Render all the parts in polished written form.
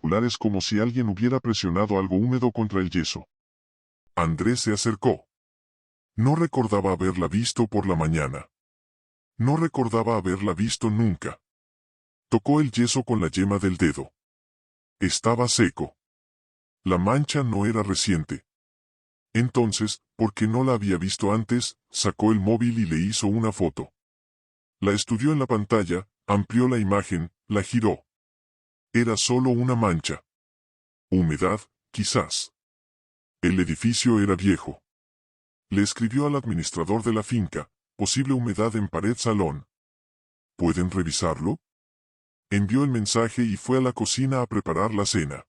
irregulares como si alguien hubiera presionado algo húmedo contra el yeso. Andrés se acercó. No recordaba haberla visto por la mañana. No recordaba haberla visto nunca. Tocó el yeso con la yema del dedo. Estaba seco. La mancha no era reciente. Entonces, porque no la había visto antes, sacó el móvil y le hizo una foto. La estudió en la pantalla, amplió la imagen, la giró. Era solo una mancha. Humedad, quizás. El edificio era viejo. Le escribió al administrador de la finca, posible humedad en pared salón. ¿Pueden revisarlo? Envió el mensaje y fue a la cocina a preparar la cena.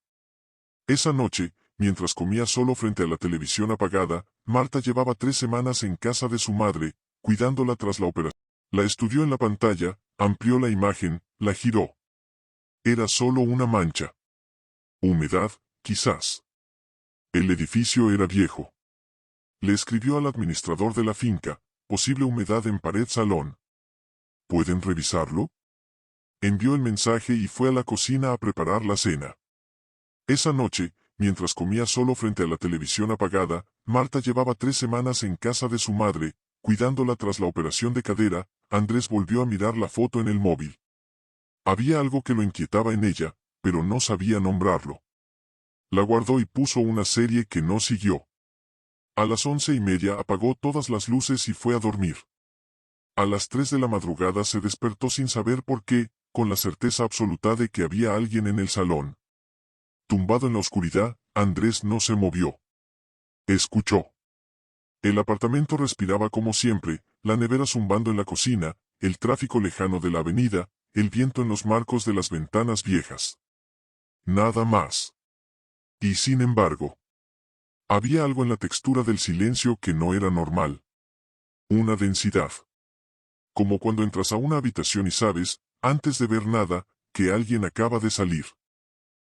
Esa noche, mientras comía solo frente a la televisión apagada, Marta llevaba 3 semanas en casa de su madre, cuidándola tras la operación. La estudió en la pantalla, amplió la imagen, la giró. Era solo una mancha. Humedad, quizás. El edificio era viejo. Le escribió al administrador de la finca, posible humedad en pared salón. ¿Pueden revisarlo? Envió el mensaje y fue a la cocina a preparar la cena. Esa noche, mientras comía solo frente a la televisión apagada, Marta llevaba 3 semanas en casa de su madre, cuidándola tras la operación de cadera. Andrés volvió a mirar la foto en el móvil. Había algo que lo inquietaba en ella, pero no sabía nombrarlo. La guardó y puso una serie que no siguió. A las 11:30 apagó todas las luces y fue a dormir. A las 3 de la madrugada se despertó sin saber por qué, con la certeza absoluta de que había alguien en el salón. Tumbado en la oscuridad, Andrés no se movió. Escuchó. El apartamento respiraba como siempre, la nevera zumbando en la cocina, el tráfico lejano de la avenida, el viento en los marcos de las ventanas viejas. Nada más. Y sin embargo, había algo en la textura del silencio que no era normal. Una densidad. Como cuando entras a una habitación y sabes, antes de ver nada, que alguien acaba de salir.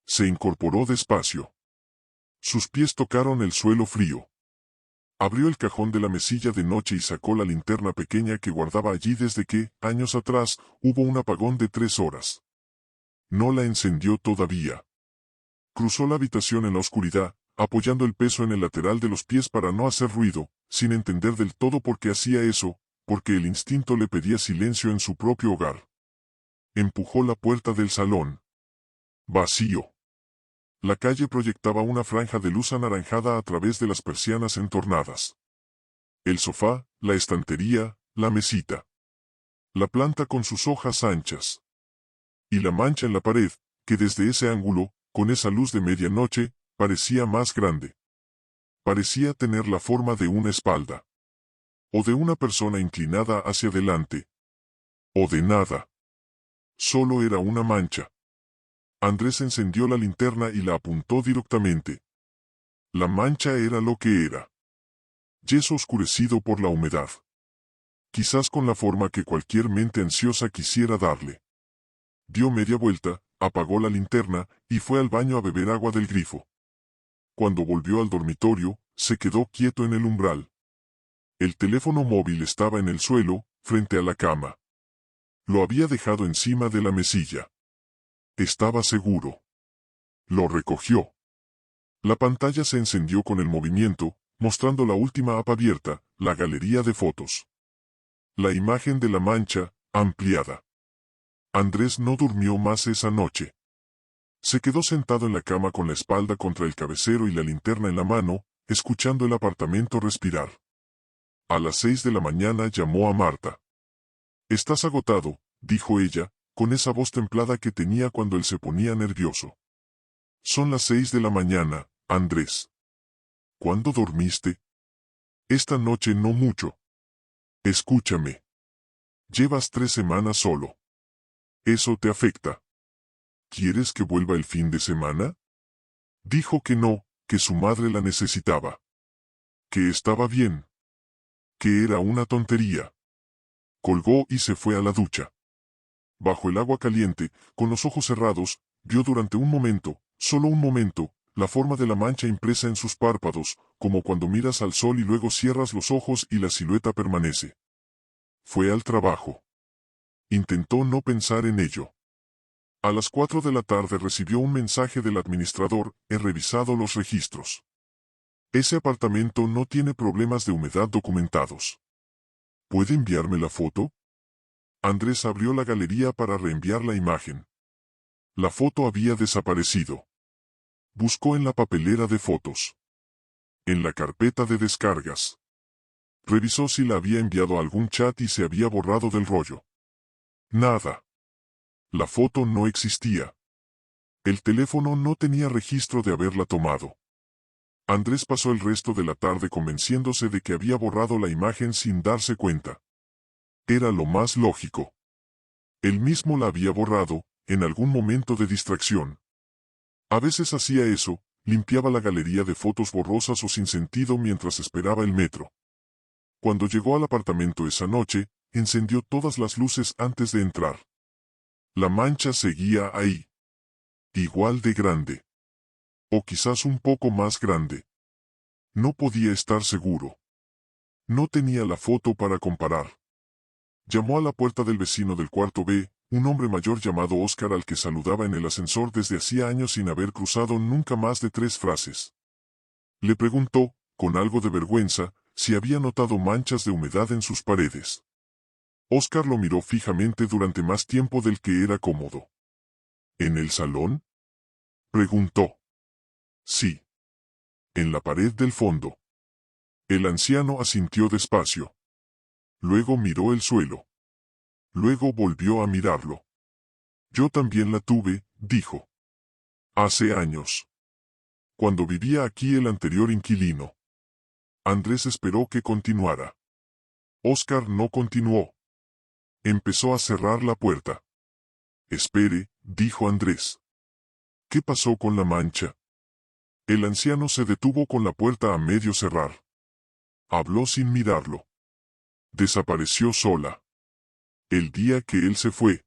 Se incorporó despacio. Sus pies tocaron el suelo frío. Abrió el cajón de la mesilla de noche y sacó la linterna pequeña que guardaba allí desde que, años atrás, hubo un apagón de 3 horas. No la encendió todavía. Cruzó la habitación en la oscuridad, apoyando el peso en el lateral de los pies para no hacer ruido, sin entender del todo por qué hacía eso, porque el instinto le pedía silencio en su propio hogar. Empujó la puerta del salón. Vacío. La calle proyectaba una franja de luz anaranjada a través de las persianas entornadas. El sofá, la estantería, la mesita. La planta con sus hojas anchas. Y la mancha en la pared, que desde ese ángulo, con esa luz de medianoche, parecía más grande. Parecía tener la forma de una espalda. O de una persona inclinada hacia adelante. O de nada. Solo era una mancha. Andrés encendió la linterna y la apuntó directamente. La mancha era lo que era. Yeso oscurecido por la humedad. Quizás con la forma que cualquier mente ansiosa quisiera darle. Dio media vuelta, apagó la linterna, y fue al baño a beber agua del grifo. Cuando volvió al dormitorio, se quedó quieto en el umbral. El teléfono móvil estaba en el suelo, frente a la cama. Lo había dejado encima de la mesilla. Estaba seguro. Lo recogió. La pantalla se encendió con el movimiento, mostrando la última app abierta, la galería de fotos. La imagen de la mancha, ampliada. Andrés no durmió más esa noche. Se quedó sentado en la cama con la espalda contra el cabecero y la linterna en la mano, escuchando el apartamento respirar. A las 6 de la mañana llamó a Marta. «Estás agotado», dijo ella, con esa voz templada que tenía cuando él se ponía nervioso. «Son las 6 de la mañana, Andrés». «¿Cuándo dormiste?» «Esta noche no mucho». «Escúchame. Llevas 3 semanas solo. Eso te afecta. ¿Quieres que vuelva el fin de semana?» Dijo que no, que su madre la necesitaba. Que estaba bien. Que era una tontería. Colgó y se fue a la ducha. Bajo el agua caliente, con los ojos cerrados, vio durante un momento, solo un momento, la forma de la mancha impresa en sus párpados, como cuando miras al sol y luego cierras los ojos y la silueta permanece. Fue al trabajo. Intentó no pensar en ello. A las 4 de la tarde recibió un mensaje del administrador: he revisado los registros. Ese apartamento no tiene problemas de humedad documentados. ¿Puede enviarme la foto? Andrés abrió la galería para reenviar la imagen. La foto había desaparecido. Buscó en la papelera de fotos. En la carpeta de descargas. Revisó si la había enviado a algún chat y se había borrado del rollo. Nada. La foto no existía. El teléfono no tenía registro de haberla tomado. Andrés pasó el resto de la tarde convenciéndose de que había borrado la imagen sin darse cuenta. Era lo más lógico. Él mismo la había borrado, en algún momento de distracción. A veces hacía eso, limpiaba la galería de fotos borrosas o sin sentido mientras esperaba el metro. Cuando llegó al apartamento esa noche, encendió todas las luces antes de entrar. La mancha seguía ahí. Igual de grande. O quizás un poco más grande. No podía estar seguro. No tenía la foto para comparar. Llamó a la puerta del vecino del cuarto B, un hombre mayor llamado Oscar al que saludaba en el ascensor desde hacía años sin haber cruzado nunca más de 3 frases. Le preguntó, con algo de vergüenza, si había notado manchas de humedad en sus paredes. Oscar lo miró fijamente durante más tiempo del que era cómodo. ¿En el salón?, preguntó. Sí. En la pared del fondo. El anciano asintió despacio. Luego miró el suelo. Luego volvió a mirarlo. Yo también la tuve, dijo. Hace años. Cuando vivía aquí el anterior inquilino. Andrés esperó que continuara. Oscar no continuó. Empezó a cerrar la puerta. Espere, dijo Andrés. ¿Qué pasó con la mancha? El anciano se detuvo con la puerta a medio cerrar. Habló sin mirarlo. Desapareció sola. El día que él se fue.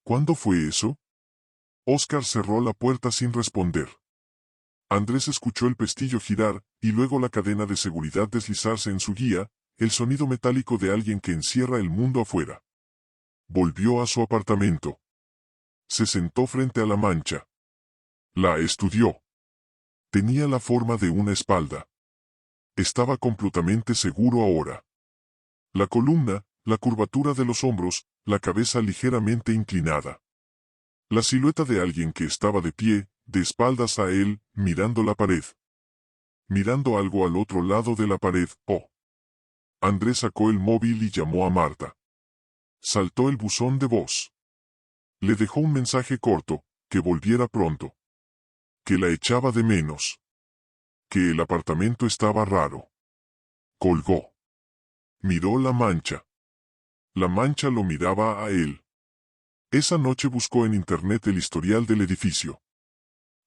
¿Cuándo fue eso? Oscar cerró la puerta sin responder. Andrés escuchó el pestillo girar, y luego la cadena de seguridad deslizarse en su guía, el sonido metálico de alguien que encierra el mundo afuera. Volvió a su apartamento. Se sentó frente a la mancha. La estudió. Tenía la forma de una espalda. Estaba completamente seguro ahora. La columna, la curvatura de los hombros, la cabeza ligeramente inclinada. La silueta de alguien que estaba de pie, de espaldas a él, mirando la pared. Mirando algo al otro lado de la pared. Oh. Andrés sacó el móvil y llamó a Marta. Saltó el buzón de voz. Le dejó un mensaje corto, que volviera pronto. Que la echaba de menos. Que el apartamento estaba raro. Colgó. Miró la mancha. La mancha lo miraba a él. Esa noche buscó en internet el historial del edificio.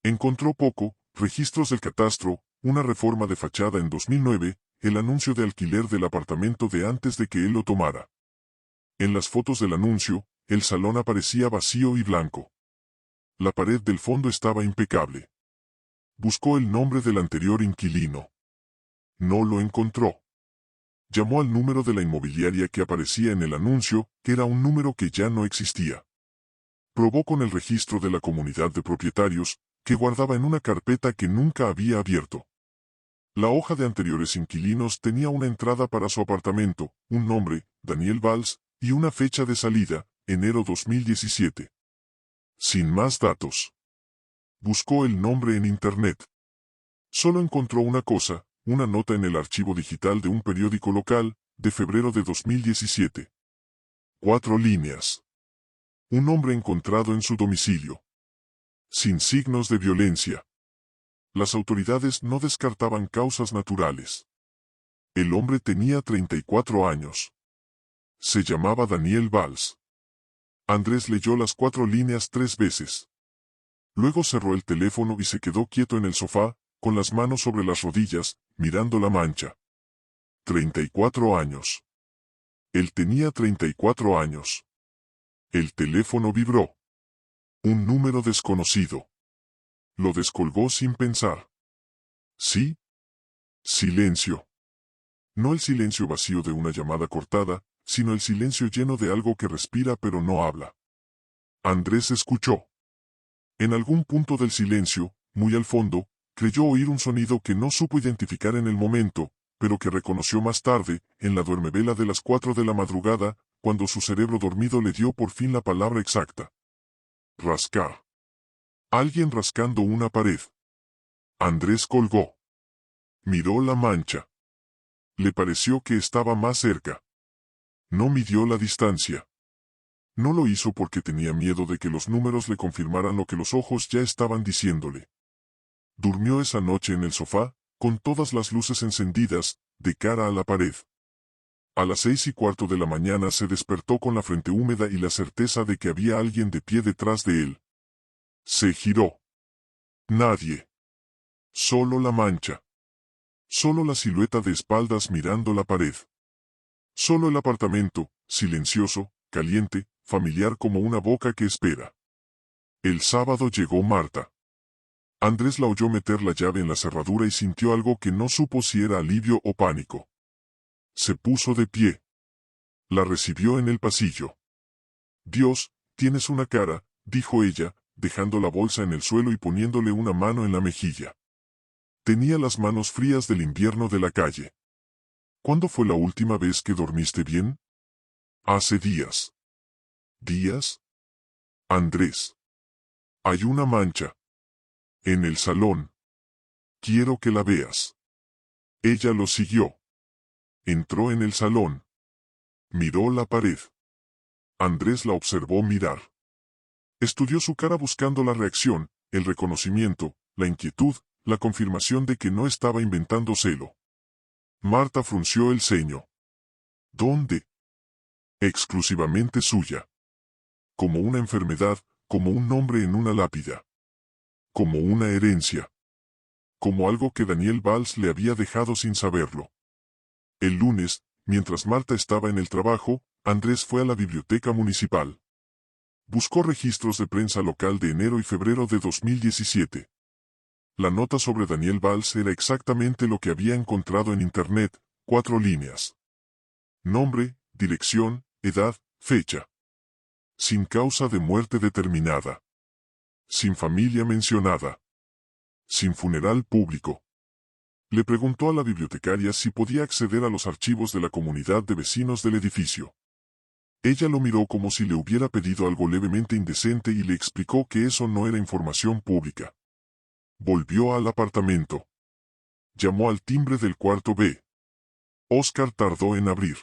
Encontró poco: registros del catastro, una reforma de fachada en 2009, el anuncio de alquiler del apartamento de antes de que él lo tomara. En las fotos del anuncio, el salón aparecía vacío y blanco. La pared del fondo estaba impecable. Buscó el nombre del anterior inquilino. No lo encontró. Llamó al número de la inmobiliaria que aparecía en el anuncio, que era un número que ya no existía. Probó con el registro de la comunidad de propietarios, que guardaba en una carpeta que nunca había abierto. La hoja de anteriores inquilinos tenía una entrada para su apartamento, un nombre, Daniel Valls, y una fecha de salida, enero 2017. Sin más datos. Buscó el nombre en internet. Solo encontró una cosa: una nota en el archivo digital de un periódico local, de febrero de 2017. 4 líneas. Un hombre encontrado en su domicilio. Sin signos de violencia. Las autoridades no descartaban causas naturales. El hombre tenía 34 años. Se llamaba Daniel Valls. Andrés leyó las 4 líneas 3 veces. Luego cerró el teléfono y se quedó quieto en el sofá, con las manos sobre las rodillas, mirando la mancha. 34 años. Él tenía 34 años. El teléfono vibró. Un número desconocido. Lo descolgó sin pensar. ¿Sí? Silencio. No el silencio vacío de una llamada cortada, sino el silencio lleno de algo que respira pero no habla. Andrés escuchó. En algún punto del silencio, muy al fondo, creyó oír un sonido que no supo identificar en el momento, pero que reconoció más tarde, en la duermevela de las 4 de la madrugada, cuando su cerebro dormido le dio por fin la palabra exacta. Rascar. Alguien rascando una pared. Andrés colgó. Miró la mancha. Le pareció que estaba más cerca. No midió la distancia. No lo hizo porque tenía miedo de que los números le confirmaran lo que los ojos ya estaban diciéndole. Durmió esa noche en el sofá, con todas las luces encendidas, de cara a la pared. A las 6:15 de la mañana se despertó con la frente húmeda y la certeza de que había alguien de pie detrás de él. Se giró. Nadie. Solo la mancha. Solo la silueta de espaldas mirando la pared. Solo el apartamento, silencioso, caliente, familiar como una boca que espera. El sábado llegó Marta. Andrés la oyó meter la llave en la cerradura y sintió algo que no supo si era alivio o pánico. Se puso de pie. La recibió en el pasillo. Dios, tienes una cara, dijo ella, dejando la bolsa en el suelo y poniéndole una mano en la mejilla. Tenía las manos frías del invierno de la calle. ¿Cuándo fue la última vez que dormiste bien? Hace días. ¿Días? Andrés. Hay una mancha. En el salón. Quiero que la veas. Ella lo siguió. Entró en el salón. Miró la pared. Andrés la observó mirar. Estudió su cara buscando la reacción, el reconocimiento, la inquietud, la confirmación de que no estaba inventando celo. Marta frunció el ceño. ¿Dónde? Exclusivamente suya. Como una enfermedad, como un nombre en una lápida. Como una herencia. Como algo que Daniel Valls le había dejado sin saberlo. El lunes, mientras Marta estaba en el trabajo, Andrés fue a la biblioteca municipal. Buscó registros de prensa local de enero y febrero de 2017. La nota sobre Daniel Valls era exactamente lo que había encontrado en Internet, 4 líneas. Nombre, dirección, edad, fecha. Sin causa de muerte determinada. Sin familia mencionada. Sin funeral público. Le preguntó a la bibliotecaria si podía acceder a los archivos de la comunidad de vecinos del edificio. Ella lo miró como si le hubiera pedido algo levemente indecente y le explicó que eso no era información pública. Volvió al apartamento. Llamó al timbre del cuarto B. Oscar tardó en abrir.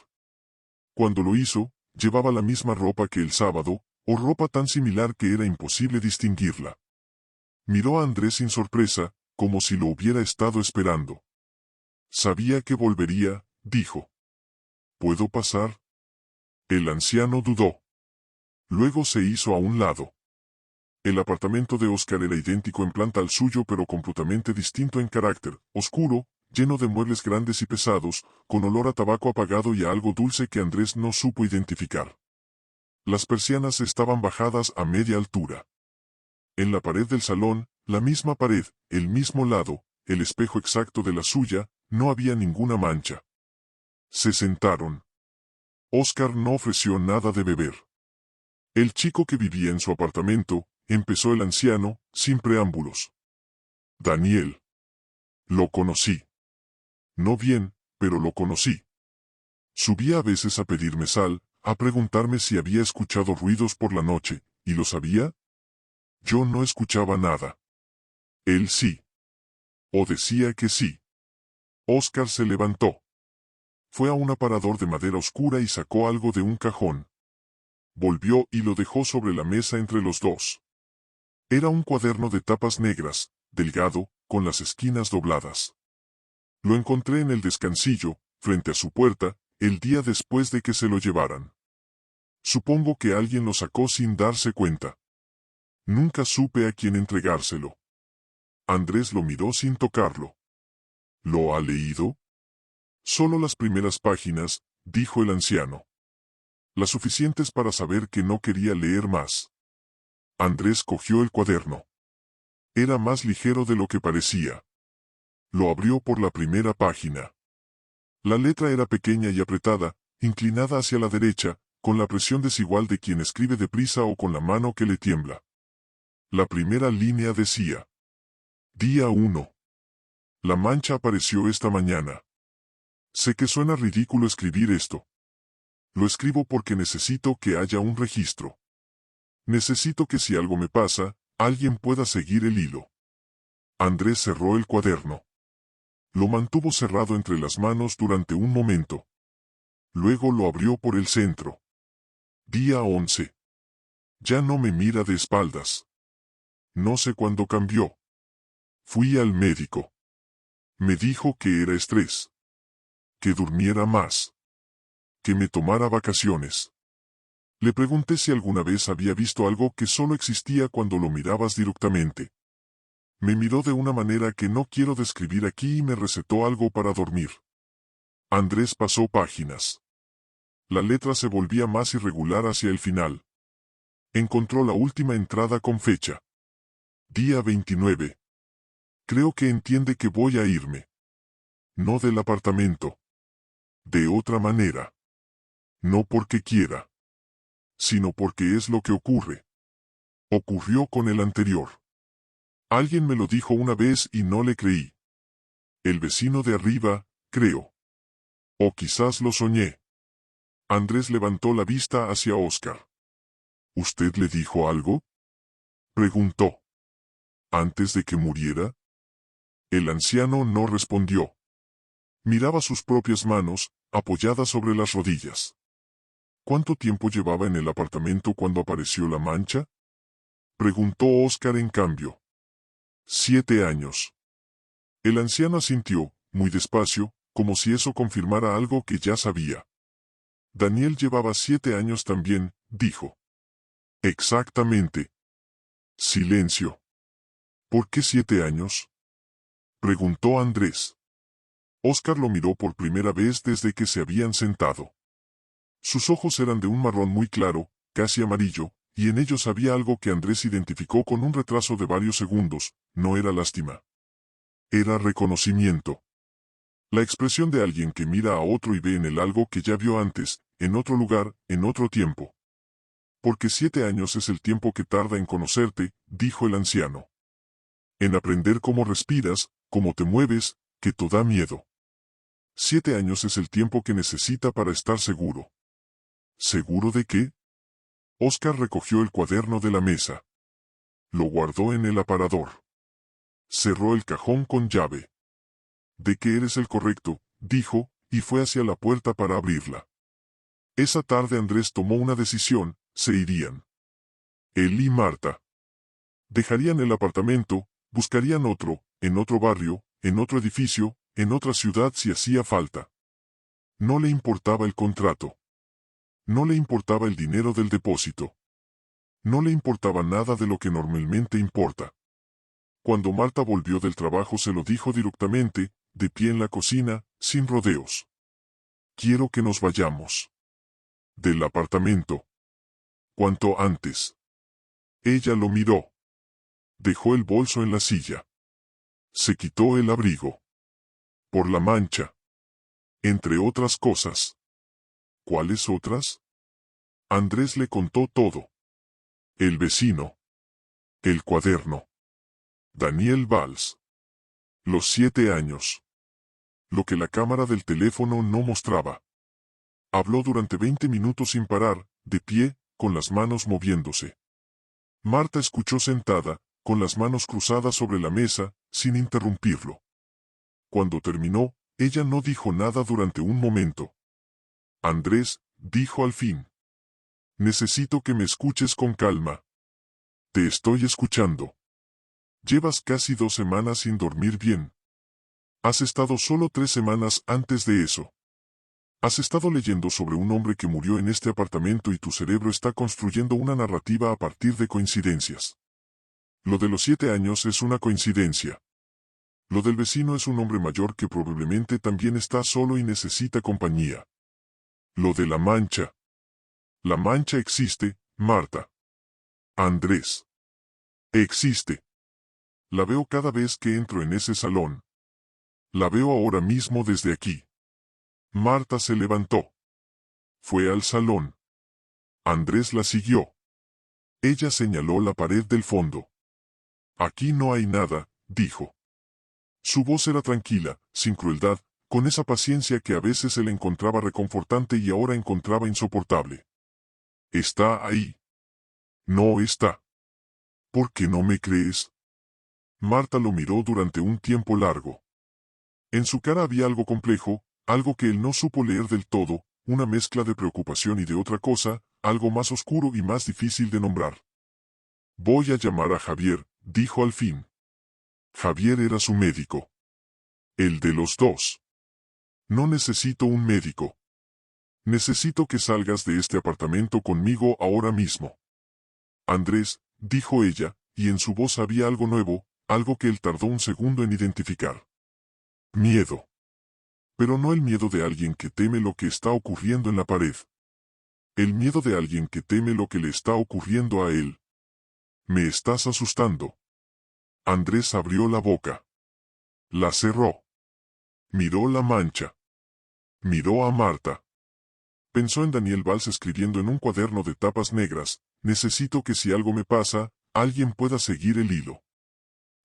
Cuando lo hizo, llevaba la misma ropa que el sábado, o ropa tan similar que era imposible distinguirla. Miró a Andrés sin sorpresa, como si lo hubiera estado esperando. Sabía que volvería, dijo. ¿Puedo pasar? El anciano dudó. Luego se hizo a un lado. El apartamento de Oscar era idéntico en planta al suyo pero completamente distinto en carácter, oscuro, lleno de muebles grandes y pesados, con olor a tabaco apagado y a algo dulce que Andrés no supo identificar. Las persianas estaban bajadas a media altura. En la pared del salón, la misma pared, el mismo lado, el espejo exacto de la suya, no había ninguna mancha. Se sentaron. Oscar no ofreció nada de beber. El chico que vivía en su apartamento, empezó el anciano, sin preámbulos. Daniel. Lo conocí. No bien, pero lo conocí. Subía a veces a pedirme sal, a preguntarme si había escuchado ruidos por la noche, ¿y lo sabía? Yo no escuchaba nada. Él sí. O decía que sí. Oscar se levantó. Fue a un aparador de madera oscura y sacó algo de un cajón. Volvió y lo dejó sobre la mesa entre los dos. Era un cuaderno de tapas negras, delgado, con las esquinas dobladas. Lo encontré en el descansillo, frente a su puerta, el día después de que se lo llevaran. Supongo que alguien lo sacó sin darse cuenta. Nunca supe a quién entregárselo. Andrés lo miró sin tocarlo. ¿Lo ha leído? Solo las primeras páginas, dijo el anciano. Las suficientes para saber que no quería leer más. Andrés cogió el cuaderno. Era más ligero de lo que parecía. Lo abrió por la primera página. La letra era pequeña y apretada, inclinada hacia la derecha, con la presión desigual de quien escribe deprisa o con la mano que le tiembla. La primera línea decía: Día 1. La mancha apareció esta mañana. Sé que suena ridículo escribir esto. Lo escribo porque necesito que haya un registro. Necesito que si algo me pasa, alguien pueda seguir el hilo. Andrés cerró el cuaderno. Lo mantuvo cerrado entre las manos durante un momento. Luego lo abrió por el centro. Día 11. Ya no me mira de espaldas. No sé cuándo cambió. Fui al médico. Me dijo que era estrés. Que durmiera más. Que me tomara vacaciones. Le pregunté si alguna vez había visto algo que solo existía cuando lo mirabas directamente. Me miró de una manera que no quiero describir aquí y me recetó algo para dormir. Andrés pasó páginas. La letra se volvía más irregular hacia el final. Encontró la última entrada con fecha. Día 29. Creo que entiende que voy a irme. No del apartamento. De otra manera. No porque quiera. Sino porque es lo que ocurre. Ocurrió con el anterior. Alguien me lo dijo una vez y no le creí. El vecino de arriba, creo. O quizás lo soñé. Andrés levantó la vista hacia Oscar. ¿Usted le dijo algo? Preguntó. ¿Antes de que muriera? El anciano no respondió. Miraba sus propias manos, apoyadas sobre las rodillas. ¿Cuánto tiempo llevaba en el apartamento cuando apareció la mancha? Preguntó Oscar en cambio. 7 años. El anciano asintió, muy despacio, como si eso confirmara algo que ya sabía. Daniel llevaba 7 años también, dijo. Exactamente. Silencio. ¿Por qué 7 años? Preguntó Andrés. Oscar lo miró por primera vez desde que se habían sentado. Sus ojos eran de un marrón muy claro, casi amarillo, y en ellos había algo que Andrés identificó con un retraso de varios segundos. No era lástima. Era reconocimiento. La expresión de alguien que mira a otro y ve en él algo que ya vio antes, en otro lugar, en otro tiempo. Porque 7 años es el tiempo que tarda en conocerte, dijo el anciano. En aprender cómo respiras, cómo te mueves, que todo da miedo. 7 años es el tiempo que necesita para estar seguro. ¿Seguro de qué? Oscar recogió el cuaderno de la mesa. Lo guardó en el aparador. Cerró el cajón con llave. De que eres el correcto, dijo, y fue hacia la puerta para abrirla. Esa tarde Andrés tomó una decisión: se irían. Él y Marta. Dejarían el apartamento, buscarían otro, en otro barrio, en otro edificio, en otra ciudad si hacía falta. No le importaba el contrato. No le importaba el dinero del depósito. No le importaba nada de lo que normalmente importa. Cuando Marta volvió del trabajo se lo dijo directamente, de pie en la cocina, sin rodeos. Quiero que nos vayamos. Del apartamento. Cuanto antes. Ella lo miró. Dejó el bolso en la silla. Se quitó el abrigo. Por la mancha. Entre otras cosas. ¿Cuáles otras? Andrés le contó todo. El vecino. El cuaderno. Daniel Valls. Los 7 años. Lo que la cámara del teléfono no mostraba. Habló durante 20 minutos sin parar, de pie, con las manos moviéndose. Marta escuchó sentada, con las manos cruzadas sobre la mesa, sin interrumpirlo. Cuando terminó, ella no dijo nada durante un momento. Andrés, dijo al fin. Necesito que me escuches con calma. Te estoy escuchando. Llevas casi 2 semanas sin dormir bien. Has estado solo 3 semanas antes de eso. Has estado leyendo sobre un hombre que murió en este apartamento y tu cerebro está construyendo una narrativa a partir de coincidencias. Lo de los 7 años es una coincidencia. Lo del vecino es un hombre mayor que probablemente también está solo y necesita compañía. Lo de la mancha. La mancha existe, Marta. Andrés. Existe. La veo cada vez que entro en ese salón. La veo ahora mismo desde aquí. Marta se levantó. Fue al salón. Andrés la siguió. Ella señaló la pared del fondo. Aquí no hay nada, dijo. Su voz era tranquila, sin crueldad, con esa paciencia que a veces él encontraba reconfortante y ahora encontraba insoportable. Está ahí. No está. ¿Por qué no me crees? Marta lo miró durante un tiempo largo. En su cara había algo complejo, algo que él no supo leer del todo, una mezcla de preocupación y de otra cosa, algo más oscuro y más difícil de nombrar. Voy a llamar a Javier, dijo al fin. Javier era su médico. El de los dos. No necesito un médico. Necesito que salgas de este apartamento conmigo ahora mismo. Andrés, dijo ella, y en su voz había algo nuevo, algo que él tardó un segundo en identificar. Miedo. Pero no el miedo de alguien que teme lo que está ocurriendo en la pared. El miedo de alguien que teme lo que le está ocurriendo a él. Me estás asustando. Andrés abrió la boca. La cerró. Miró la mancha. Miró a Marta. Pensó en Daniel Valls escribiendo en un cuaderno de tapas negras, necesito que si algo me pasa, alguien pueda seguir el hilo.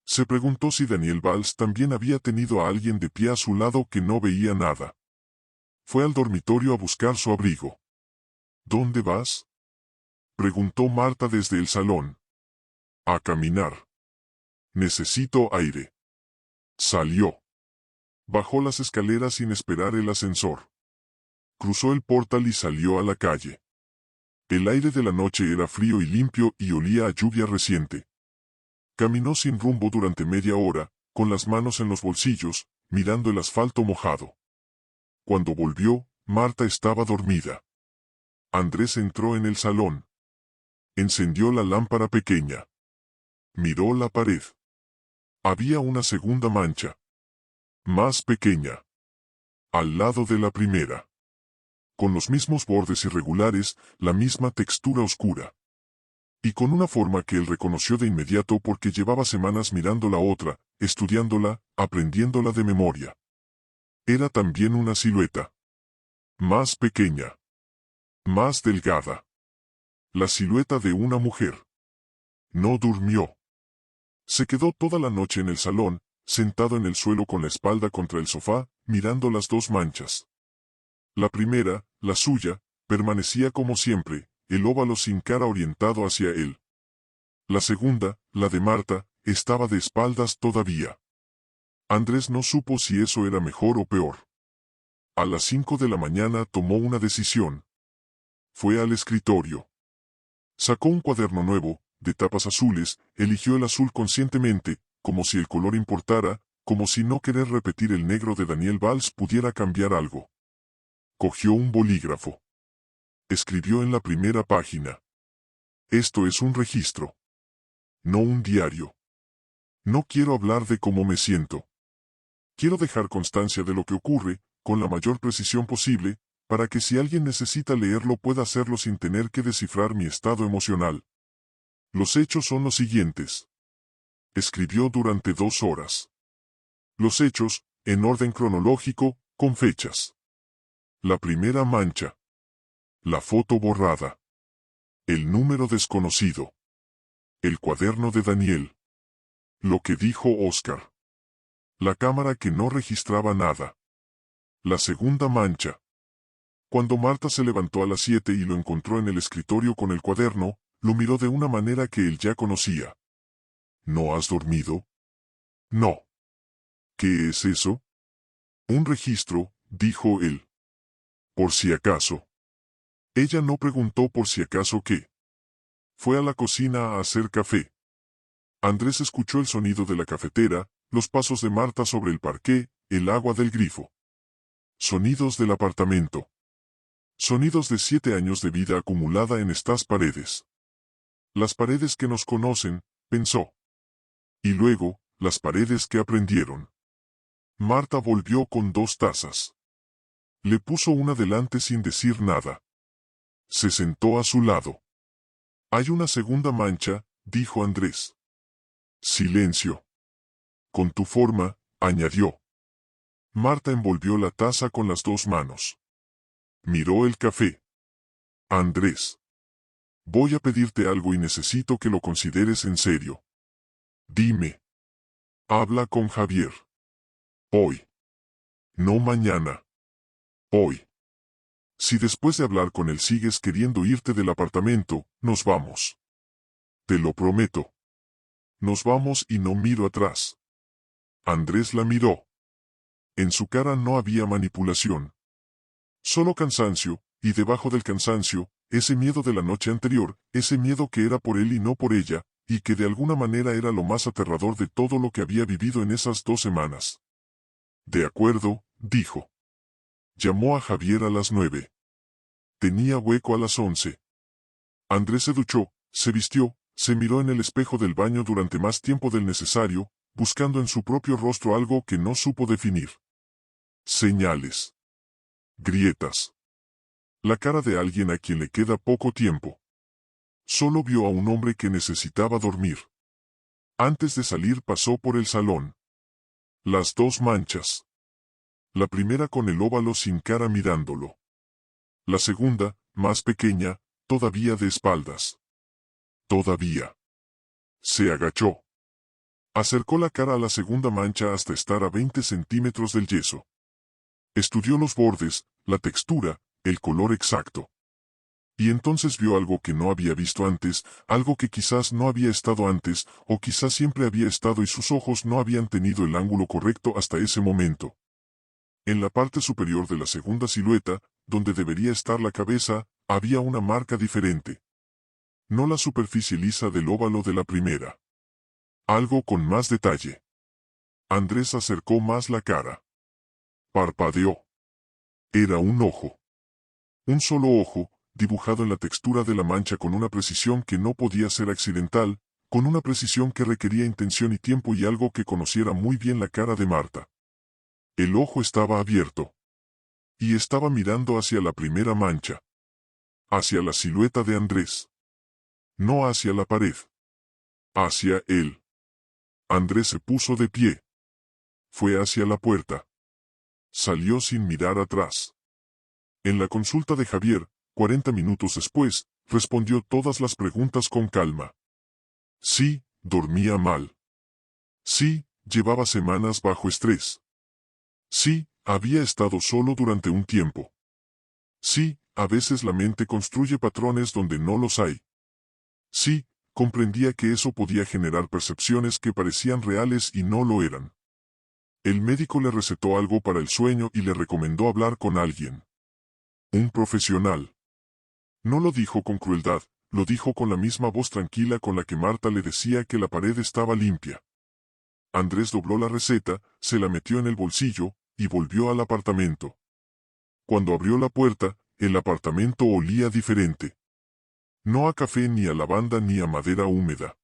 Se preguntó si Daniel Valls también había tenido a alguien de pie a su lado que no veía nada. Fue al dormitorio a buscar su abrigo. ¿Dónde vas? Preguntó Marta desde el salón. A caminar. Necesito aire. Salió. Bajó las escaleras sin esperar el ascensor. Cruzó el portal y salió a la calle. El aire de la noche era frío y limpio y olía a lluvia reciente. Caminó sin rumbo durante media hora, con las manos en los bolsillos, mirando el asfalto mojado. Cuando volvió, Marta estaba dormida. Andrés entró en el salón. Encendió la lámpara pequeña. Miró la pared. Había una segunda mancha. Más pequeña. Al lado de la primera. Con los mismos bordes irregulares, la misma textura oscura. Y con una forma que él reconoció de inmediato porque llevaba semanas mirando la otra, estudiándola, aprendiéndola de memoria. Era también una silueta. Más pequeña. Más delgada. La silueta de una mujer. No durmió. Se quedó toda la noche en el salón, sentado en el suelo con la espalda contra el sofá, mirando las dos manchas. La primera, la suya, permanecía como siempre, el óvalo sin cara orientado hacia él. La segunda, la de Marta, estaba de espaldas todavía. Andrés no supo si eso era mejor o peor. A las 5 de la mañana tomó una decisión. Fue al escritorio. Sacó un cuaderno nuevo, de tapas azules, eligió el azul conscientemente, como si el color importara, como si no querer repetir el negro de Daniel Valls pudiera cambiar algo. Cogió un bolígrafo. Escribió en la primera página. Esto es un registro. No un diario. No quiero hablar de cómo me siento. Quiero dejar constancia de lo que ocurre, con la mayor precisión posible, para que si alguien necesita leerlo pueda hacerlo sin tener que descifrar mi estado emocional. Los hechos son los siguientes. Escribió durante 2 horas. Los hechos, en orden cronológico, con fechas. La primera mancha. La foto borrada. El número desconocido. El cuaderno de Daniel. Lo que dijo Oscar. La cámara que no registraba nada. La segunda mancha. Cuando Marta se levantó a las 7 y lo encontró en el escritorio con el cuaderno, lo miró de una manera que él ya conocía. ¿No has dormido? No. ¿Qué es eso? Un registro, dijo él. Por si acaso. Ella no preguntó por si acaso qué. Fue a la cocina a hacer café. Andrés escuchó el sonido de la cafetera, los pasos de Marta sobre el parqué, el agua del grifo. Sonidos del apartamento. Sonidos de 7 años de vida acumulada en estas paredes. Las paredes que nos conocen, pensó. Y luego, las paredes que aprendieron. Marta volvió con 2 tazas. Le puso una delante sin decir nada. Se sentó a su lado. Hay una segunda mancha, dijo Andrés. Silencio. Con tu forma, añadió. Marta envolvió la taza con las 2 manos. Miró el café. Andrés. Voy a pedirte algo y necesito que lo consideres en serio. Dime. Habla con Javier. Hoy. No mañana. Hoy. Si después de hablar con él sigues queriendo irte del apartamento, nos vamos. Te lo prometo. Nos vamos y no miro atrás. Andrés la miró. En su cara no había manipulación. Solo cansancio, y debajo del cansancio, ese miedo de la noche anterior, ese miedo que era por él y no por ella, y que de alguna manera era lo más aterrador de todo lo que había vivido en esas 2 semanas. De acuerdo, dijo. Llamó a Javier a las 9. Tenía hueco a las 11. Andrés se duchó, se vistió, se miró en el espejo del baño durante más tiempo del necesario, buscando en su propio rostro algo que no supo definir. Señales. Grietas. La cara de alguien a quien le queda poco tiempo. Solo vio a un hombre que necesitaba dormir. Antes de salir pasó por el salón. Las 2 manchas. La primera con el óvalo sin cara mirándolo. La segunda, más pequeña, todavía de espaldas. Todavía. Se agachó. Acercó la cara a la segunda mancha hasta estar a 20 centímetros del yeso. Estudió los bordes, la textura, el color exacto. Y entonces vio algo que no había visto antes, algo que quizás no había estado antes, o quizás siempre había estado y sus ojos no habían tenido el ángulo correcto hasta ese momento. En la parte superior de la segunda silueta, donde debería estar la cabeza, había una marca diferente. No la superficie lisa del óvalo de la primera. Algo con más detalle. Andrés acercó más la cara. Parpadeó. Era un ojo. Un solo ojo, dibujado en la textura de la mancha con una precisión que no podía ser accidental, con una precisión que requería intención y tiempo y algo que conociera muy bien la cara de Marta. El ojo estaba abierto. Y estaba mirando hacia la primera mancha. Hacia la silueta de Andrés. No hacia la pared. Hacia él. Andrés se puso de pie. Fue hacia la puerta. Salió sin mirar atrás. En la consulta de Javier, 40 minutos después, respondió todas las preguntas con calma. Sí, dormía mal. Sí, llevaba semanas bajo estrés. Sí, había estado solo durante un tiempo. Sí, a veces la mente construye patrones donde no los hay. Sí, comprendía que eso podía generar percepciones que parecían reales y no lo eran. El médico le recetó algo para el sueño y le recomendó hablar con alguien. Un profesional. No lo dijo con crueldad, lo dijo con la misma voz tranquila con la que Marta le decía que la pared estaba limpia. Andrés dobló la receta, se la metió en el bolsillo, y volvió al apartamento. Cuando abrió la puerta, el apartamento olía diferente. No a café ni a lavanda ni a madera húmeda.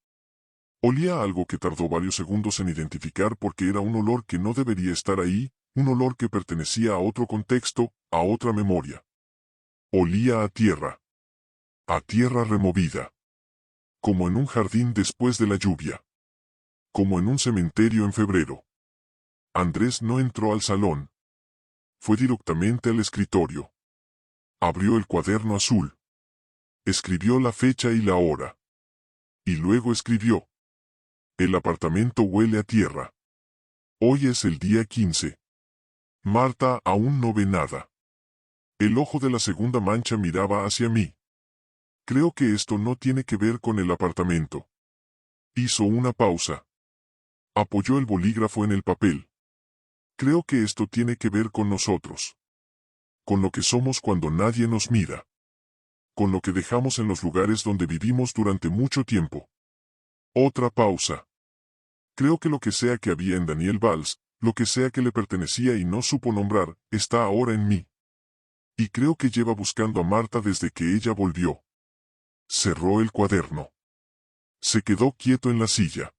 Olía a algo que tardó varios segundos en identificar porque era un olor que no debería estar ahí, un olor que pertenecía a otro contexto, a otra memoria. Olía a tierra. A tierra removida. Como en un jardín después de la lluvia. Como en un cementerio en febrero. Andrés no entró al salón. Fue directamente al escritorio. Abrió el cuaderno azul. Escribió la fecha y la hora. Y luego escribió. El apartamento huele a tierra. Hoy es el día 15. Marta aún no ve nada. El ojo de la segunda mancha miraba hacia mí. Creo que esto no tiene que ver con el apartamento. Hizo una pausa. Apoyó el bolígrafo en el papel. Creo que esto tiene que ver con nosotros. Con lo que somos cuando nadie nos mira. Con lo que dejamos en los lugares donde vivimos durante mucho tiempo. Otra pausa. Creo que lo que sea que había en Daniel Valls, lo que sea que le pertenecía y no supo nombrar, está ahora en mí. Y creo que lleva buscando a Marta desde que ella volvió. Cerró el cuaderno. Se quedó quieto en la silla.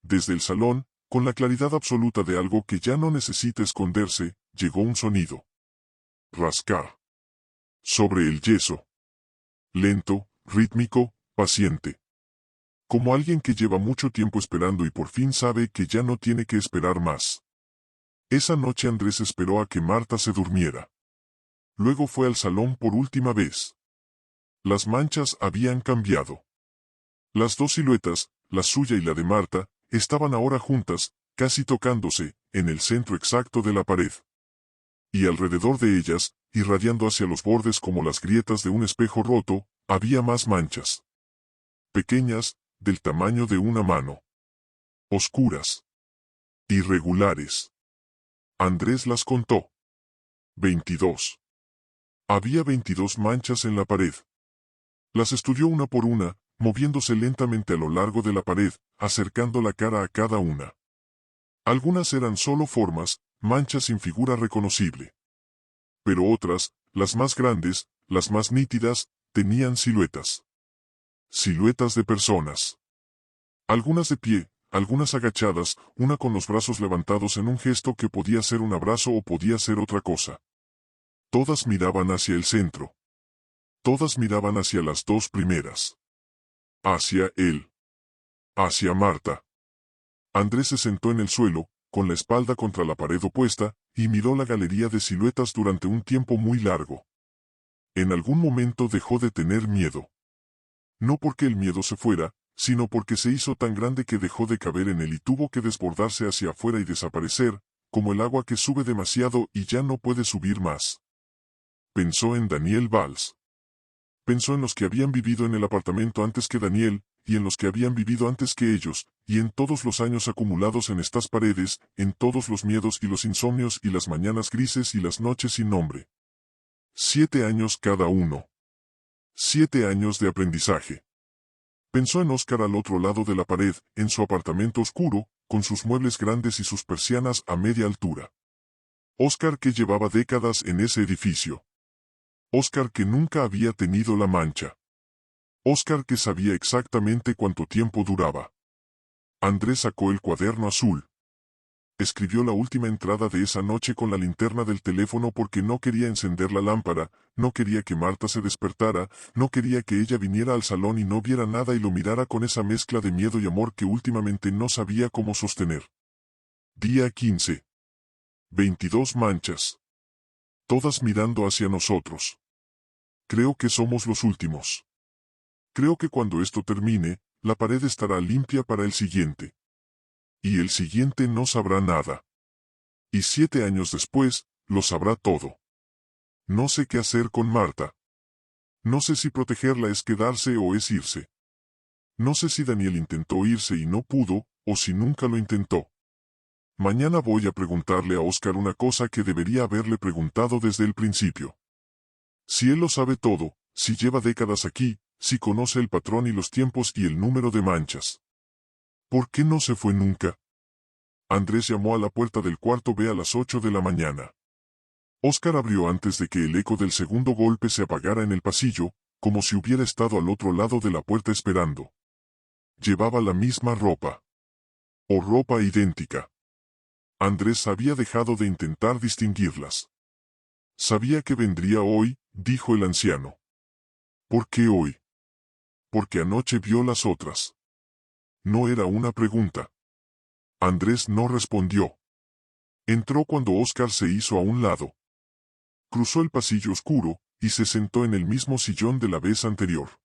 Desde el salón, con la claridad absoluta de algo que ya no necesita esconderse, llegó un sonido. Rascar. Sobre el yeso. Lento, rítmico, paciente. Como alguien que lleva mucho tiempo esperando y por fin sabe que ya no tiene que esperar más. Esa noche Andrés esperó a que Marta se durmiera. Luego fue al salón por última vez. Las manchas habían cambiado. Las dos siluetas, la suya y la de Marta, estaban ahora juntas, casi tocándose, en el centro exacto de la pared. Y alrededor de ellas, irradiando hacia los bordes como las grietas de un espejo roto, había más manchas. Pequeñas, del tamaño de una mano. Oscuras. Irregulares. Andrés las contó. 22. Había 22 manchas en la pared. Las estudió una por una, moviéndose lentamente a lo largo de la pared, acercando la cara a cada una. Algunas eran solo formas, manchas sin figura reconocible. Pero otras, las más grandes, las más nítidas, tenían siluetas. Siluetas de personas. Algunas de pie, algunas agachadas, una con los brazos levantados en un gesto que podía ser un abrazo o podía ser otra cosa. Todas miraban hacia el centro. Todas miraban hacia las dos primeras. Hacia él. Hacia Marta. Andrés se sentó en el suelo, con la espalda contra la pared opuesta, y miró la galería de siluetas durante un tiempo muy largo. En algún momento dejó de tener miedo. No porque el miedo se fuera, sino porque se hizo tan grande que dejó de caber en él y tuvo que desbordarse hacia afuera y desaparecer, como el agua que sube demasiado y ya no puede subir más. Pensó en Daniel Valls. Pensó en los que habían vivido en el apartamento antes que Daniel, y en los que habían vivido antes que ellos, y en todos los años acumulados en estas paredes, en todos los miedos y los insomnios y las mañanas grises y las noches sin nombre. 7 años cada uno. 7 años de aprendizaje. Pensó en Oscar al otro lado de la pared, en su apartamento oscuro, con sus muebles grandes y sus persianas a media altura. Oscar que llevaba décadas en ese edificio. Oscar que nunca había tenido la mancha. Oscar que sabía exactamente cuánto tiempo duraba. Andrés sacó el cuaderno azul. Escribió la última entrada de esa noche con la linterna del teléfono porque no quería encender la lámpara, no quería que Marta se despertara, no quería que ella viniera al salón y no viera nada y lo mirara con esa mezcla de miedo y amor que últimamente no sabía cómo sostener. Día 15. 22 manchas. Todas mirando hacia nosotros. Creo que somos los últimos. Creo que cuando esto termine, la pared estará limpia para el siguiente. Y el siguiente no sabrá nada. Y 7 años después, lo sabrá todo. No sé qué hacer con Marta. No sé si protegerla es quedarse o es irse. No sé si Daniel intentó irse y no pudo, o si nunca lo intentó. Mañana voy a preguntarle a Oscar una cosa que debería haberle preguntado desde el principio. Si él lo sabe todo, si lleva décadas aquí, si conoce el patrón y los tiempos y el número de manchas. ¿Por qué no se fue nunca? Andrés llamó a la puerta del cuarto B a las 8 de la mañana. Oscar abrió antes de que el eco del segundo golpe se apagara en el pasillo, como si hubiera estado al otro lado de la puerta esperando. Llevaba la misma ropa. O ropa idéntica. Andrés había dejado de intentar distinguirlas. Sabía que vendría hoy, dijo el anciano. ¿Por qué hoy? Porque anoche vio las otras. No era una pregunta. Andrés no respondió. Entró cuando Oscar se hizo a un lado. Cruzó el pasillo oscuro, y se sentó en el mismo sillón de la vez anterior.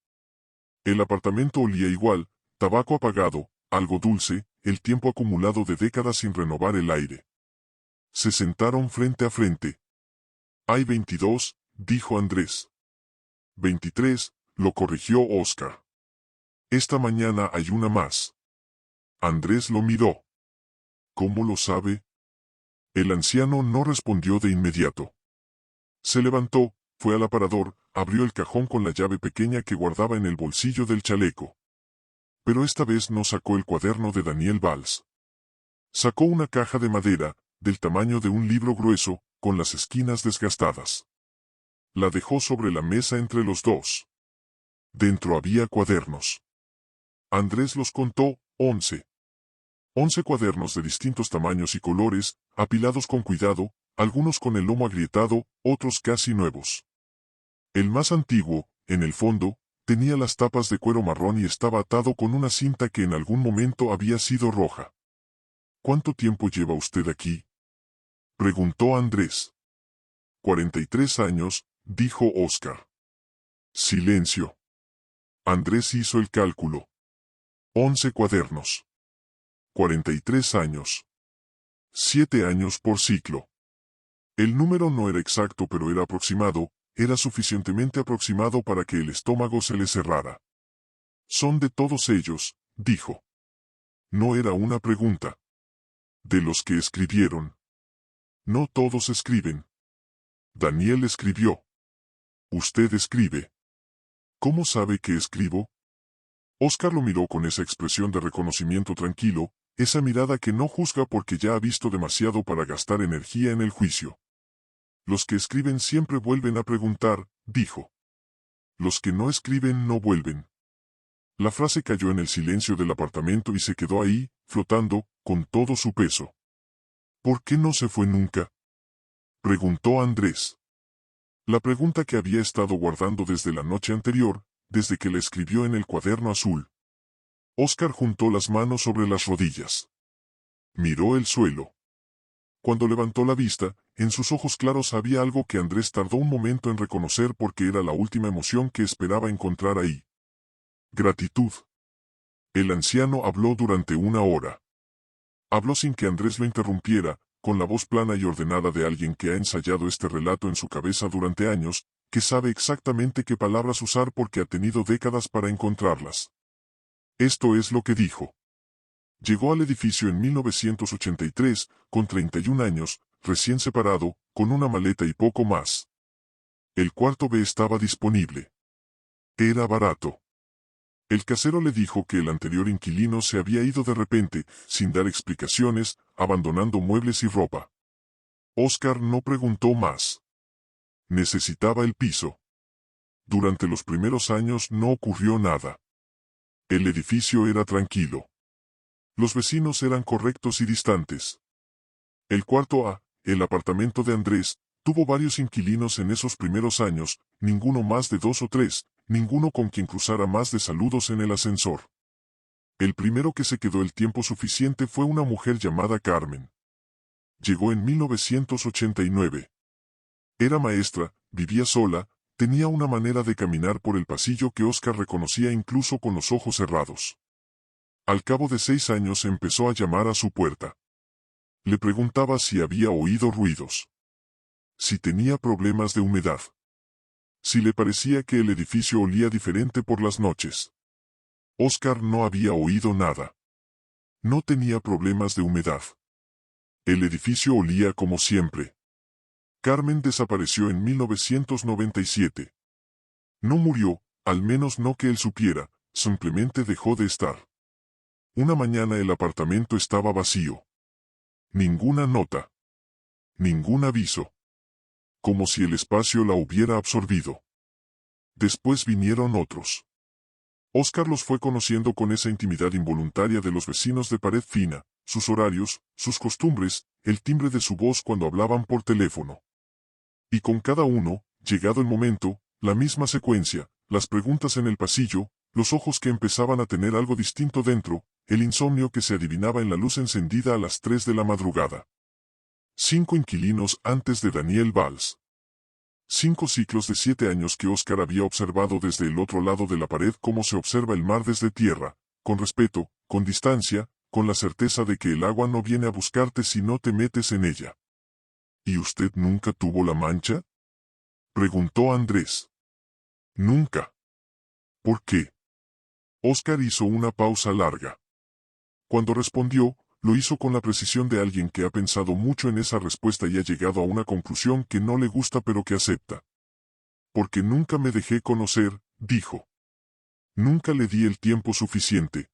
El apartamento olía igual, tabaco apagado, algo dulce, el tiempo acumulado de décadas sin renovar el aire. Se sentaron frente a frente. Hay 22, dijo Andrés. 23, lo corrigió Oscar. Esta mañana hay una más. Andrés lo miró. ¿Cómo lo sabe? El anciano no respondió de inmediato. Se levantó, fue al aparador, abrió el cajón con la llave pequeña que guardaba en el bolsillo del chaleco. Pero esta vez no sacó el cuaderno de Daniel Valls. Sacó una caja de madera, del tamaño de un libro grueso, con las esquinas desgastadas. La dejó sobre la mesa entre los dos. Dentro había cuadernos. Andrés los contó, 11. 11 cuadernos de distintos tamaños y colores, apilados con cuidado, algunos con el lomo agrietado, otros casi nuevos. El más antiguo, en el fondo, tenía las tapas de cuero marrón y estaba atado con una cinta que en algún momento había sido roja. ¿Cuánto tiempo lleva usted aquí? Preguntó Andrés. 43 años, dijo Oscar. Silencio. Andrés hizo el cálculo. 11 cuadernos. 43 años. 7 años por ciclo. El número no era exacto, pero era aproximado, era suficientemente aproximado para que el estómago se le cerrara. Son de todos ellos, dijo. No era una pregunta. De los que escribieron. No todos escriben. Daniel escribió. Usted escribe. ¿Cómo sabe que escribo? Óscar lo miró con esa expresión de reconocimiento tranquilo, esa mirada que no juzga porque ya ha visto demasiado para gastar energía en el juicio. Los que escriben siempre vuelven a preguntar, dijo. Los que no escriben no vuelven. La frase cayó en el silencio del apartamento y se quedó ahí, flotando, con todo su peso. ¿Por qué no se fue nunca? Preguntó Andrés. La pregunta que había estado guardando desde la noche anterior, desde que la escribió en el cuaderno azul. Óscar juntó las manos sobre las rodillas. Miró el suelo. Cuando levantó la vista, en sus ojos claros había algo que Andrés tardó un momento en reconocer porque era la última emoción que esperaba encontrar ahí. Gratitud. El anciano habló durante 1 hora. Habló sin que Andrés lo interrumpiera, con la voz plana y ordenada de alguien que ha ensayado este relato en su cabeza durante años, que sabe exactamente qué palabras usar porque ha tenido décadas para encontrarlas. Esto es lo que dijo. Llegó al edificio en 1983, con 31 años, recién separado, con una maleta y poco más. El cuarto B estaba disponible. Era barato. El casero le dijo que el anterior inquilino se había ido de repente, sin dar explicaciones, abandonando muebles y ropa. Óscar no preguntó más. Necesitaba el piso. Durante los primeros años no ocurrió nada. El edificio era tranquilo. Los vecinos eran correctos y distantes. El cuarto A, el apartamento de Andrés, tuvo varios inquilinos en esos primeros años, ninguno más de 2 o 3, ninguno con quien cruzara más de saludos en el ascensor. El primero que se quedó el tiempo suficiente fue una mujer llamada Carmen. Llegó en 1989. Era maestra, vivía sola, tenía una manera de caminar por el pasillo que Óscar reconocía incluso con los ojos cerrados. Al cabo de 6 años empezó a llamar a su puerta. Le preguntaba si había oído ruidos. Si tenía problemas de humedad. Si le parecía que el edificio olía diferente por las noches. Óscar no había oído nada. No tenía problemas de humedad. El edificio olía como siempre. Carmen desapareció en 1997. No murió, al menos no que él supiera, simplemente dejó de estar. Una mañana el apartamento estaba vacío. Ninguna nota. Ningún aviso. Como si el espacio la hubiera absorbido. Después vinieron otros. Óscar los fue conociendo con esa intimidad involuntaria de los vecinos de pared fina, sus horarios, sus costumbres, el timbre de su voz cuando hablaban por teléfono. Y con cada uno, llegado el momento, la misma secuencia, las preguntas en el pasillo, los ojos que empezaban a tener algo distinto dentro, el insomnio que se adivinaba en la luz encendida a las 3 de la madrugada. 5 inquilinos antes de Daniel Valls. 5 ciclos de 7 años que Óscar había observado desde el otro lado de la pared como se observa el mar desde tierra, con respeto, con distancia, con la certeza de que el agua no viene a buscarte si no te metes en ella. ¿Y usted nunca tuvo la mancha? Preguntó Andrés. Nunca. ¿Por qué? Óscar hizo una pausa larga. Cuando respondió, lo hizo con la precisión de alguien que ha pensado mucho en esa respuesta y ha llegado a una conclusión que no le gusta pero que acepta. Porque nunca me dejé conocer, dijo. Nunca le di el tiempo suficiente.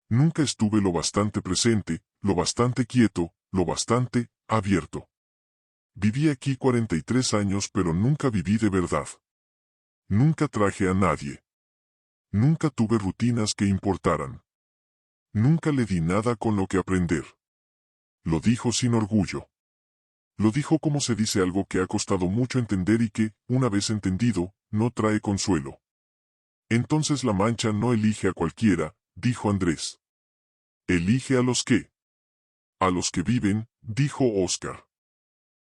Nunca estuve lo bastante presente, lo bastante quieto, lo bastante abierto. Viví aquí 43 años pero nunca viví de verdad. Nunca traje a nadie. Nunca tuve rutinas que importaran. Nunca le di nada con lo que aprender. Lo dijo sin orgullo. Lo dijo como se dice algo que ha costado mucho entender y que, una vez entendido, no trae consuelo. Entonces la mancha no elige a cualquiera, dijo Andrés. Elige a los que. A los que viven, dijo Óscar.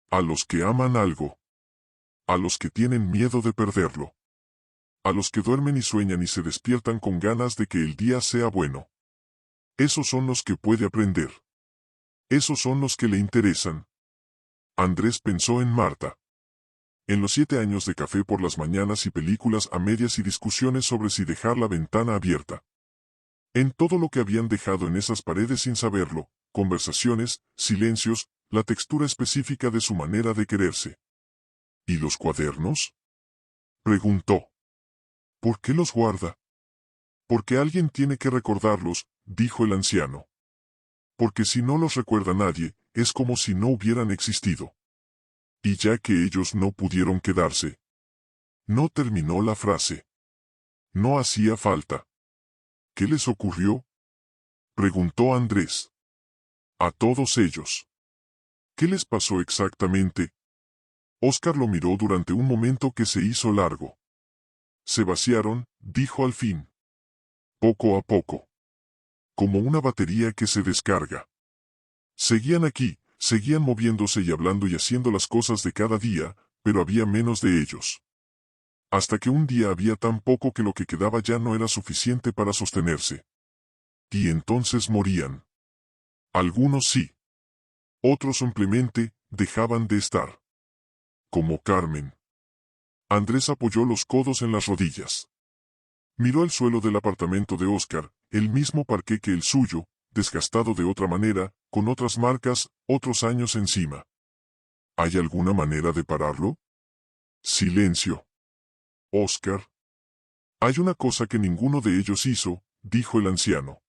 A los que aman algo. A los que tienen miedo de perderlo. A los que duermen y sueñan y se despiertan con ganas de que el día sea bueno. Esos son los que puede aprender. Esos son los que le interesan. Andrés pensó en Marta. En los 7 años de café por las mañanas y películas a medias y discusiones sobre si dejar la ventana abierta. En todo lo que habían dejado en esas paredes sin saberlo, conversaciones, silencios, la textura específica de su manera de quererse. ¿Y los cuadernos? Preguntó. ¿Por qué los guarda? Porque alguien tiene que recordarlos, dijo el anciano. Porque si no los recuerda nadie, es como si no hubieran existido. Y ya que ellos no pudieron quedarse. No terminó la frase. No hacía falta. ¿Qué les ocurrió? Preguntó Andrés. A todos ellos. ¿Qué les pasó exactamente? Óscar lo miró durante un momento que se hizo largo. Se vaciaron, dijo al fin. Poco a poco. Como una batería que se descarga. Seguían aquí, seguían moviéndose y hablando y haciendo las cosas de cada día, pero había menos de ellos. Hasta que un día había tan poco que lo que quedaba ya no era suficiente para sostenerse. Y entonces morían. Algunos sí. Otros simplemente dejaban de estar. Como Carmen. Andrés apoyó los codos en las rodillas. Miró el suelo del apartamento de Óscar, el mismo parqué que el suyo, desgastado de otra manera, con otras marcas, otros años encima. ¿Hay alguna manera de pararlo? Silencio. Óscar. Hay una cosa que ninguno de ellos hizo, dijo el anciano.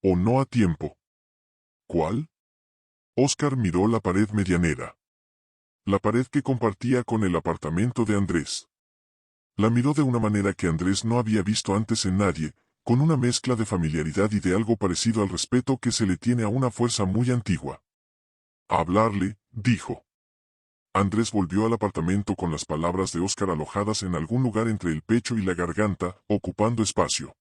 O no a tiempo. ¿Cuál? Óscar miró la pared medianera. La pared que compartía con el apartamento de Andrés. La miró de una manera que Andrés no había visto antes en nadie, con una mezcla de familiaridad y de algo parecido al respeto que se le tiene a una fuerza muy antigua. A hablarle, dijo. Andrés volvió al apartamento con las palabras de Óscar alojadas en algún lugar entre el pecho y la garganta, ocupando espacio.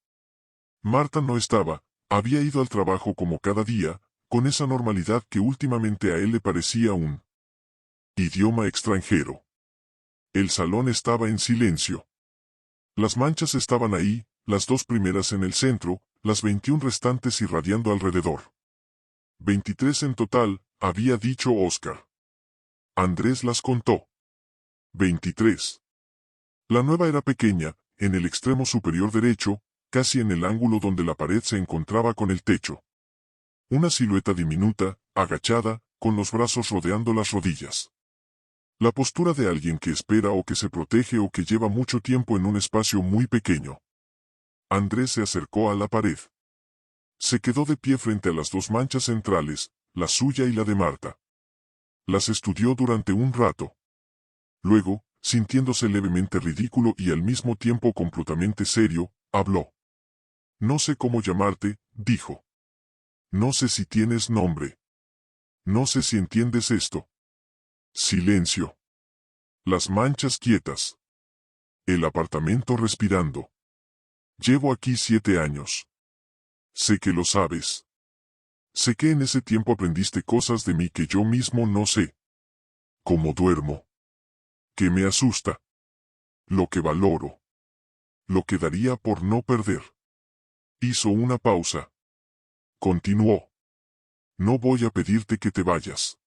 Marta no estaba, había ido al trabajo como cada día, con esa normalidad que últimamente a él le parecía un idioma extranjero. El salón estaba en silencio. Las manchas estaban ahí, las 2 primeras en el centro, las 21 restantes irradiando alrededor. 23 en total, había dicho Óscar. Andrés las contó. 23. La nueva era pequeña, en el extremo superior derecho, casi en el ángulo donde la pared se encontraba con el techo. Una silueta diminuta, agachada, con los brazos rodeando las rodillas. La postura de alguien que espera o que se protege o que lleva mucho tiempo en un espacio muy pequeño. Andrés se acercó a la pared. Se quedó de pie frente a las 2 manchas centrales, la suya y la de Marta. Las estudió durante un rato. Luego, sintiéndose levemente ridículo y al mismo tiempo completamente serio, habló. No sé cómo llamarte, dijo. No sé si tienes nombre. No sé si entiendes esto. Silencio. Las manchas quietas. El apartamento respirando. Llevo aquí 7 años. Sé que lo sabes. Sé que en ese tiempo aprendiste cosas de mí que yo mismo no sé. Cómo duermo. Que me asusta. Lo que valoro. Lo que daría por no perder. Hizo una pausa. Continuó. No voy a pedirte que te vayas.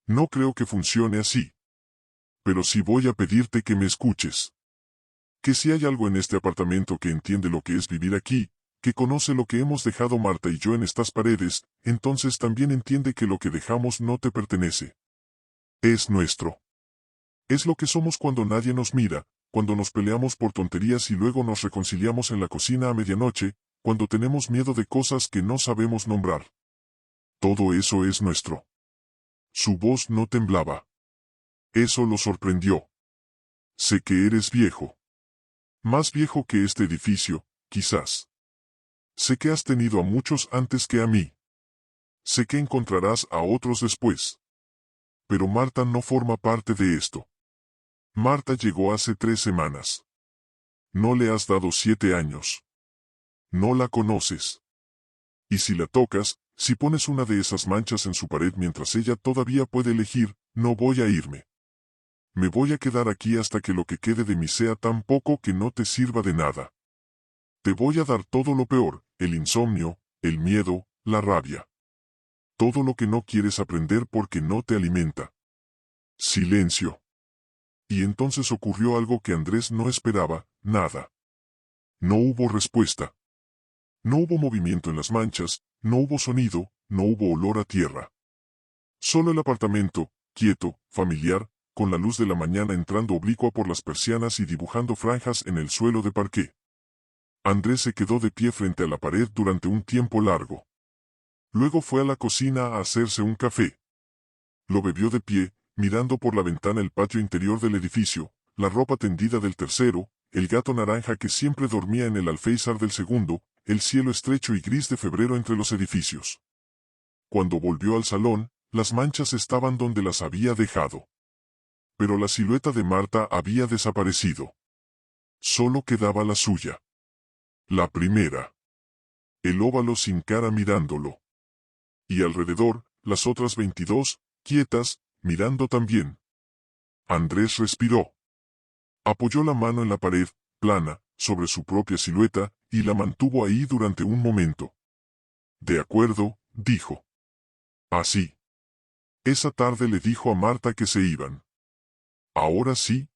No creo que funcione así. Pero sí voy a pedirte que me escuches. Que si hay algo en este apartamento que entiende lo que es vivir aquí, que conoce lo que hemos dejado Marta y yo en estas paredes, entonces también entiende que lo que dejamos no te pertenece. Es nuestro. Es lo que somos cuando nadie nos mira, cuando nos peleamos por tonterías y luego nos reconciliamos en la cocina a medianoche, cuando tenemos miedo de cosas que no sabemos nombrar. Todo eso es nuestro. Su voz no temblaba. Eso lo sorprendió. Sé que eres viejo. Más viejo que este edificio, quizás. Sé que has tenido a muchos antes que a mí. Sé que encontrarás a otros después. Pero Marta no forma parte de esto. Marta llegó hace 3 semanas. No le has dado 7 años. No la conoces. Y si la tocas, si pones una de esas manchas en su pared mientras ella todavía puede elegir, no voy a irme. Me voy a quedar aquí hasta que lo que quede de mí sea tan poco que no te sirva de nada. Te voy a dar todo lo peor, el insomnio, el miedo, la rabia. Todo lo que no quieres aprender porque no te alimenta. Silencio. Y entonces ocurrió algo que Andrés no esperaba, nada. No hubo respuesta. No hubo movimiento en las manchas, no hubo sonido, no hubo olor a tierra. Solo el apartamento, quieto, familiar, con la luz de la mañana entrando oblicua por las persianas y dibujando franjas en el suelo de parqué. Andrés se quedó de pie frente a la pared durante un tiempo largo. Luego fue a la cocina a hacerse un café. Lo bebió de pie, mirando por la ventana el patio interior del edificio, la ropa tendida del tercero, el gato naranja que siempre dormía en el alféizar del segundo, el cielo estrecho y gris de febrero entre los edificios. Cuando volvió al salón, las manchas estaban donde las había dejado. Pero la silueta de Marta había desaparecido. Solo quedaba la suya. La primera. El óvalo sin cara mirándolo. Y alrededor, las otras 22, quietas, mirando también. Andrés respiró. Apoyó la mano en la pared, plana, sobre su propia silueta, y la mantuvo ahí durante un momento. De acuerdo, dijo. Así. Esa tarde le dijo a Marta que se iban. Ahora sí,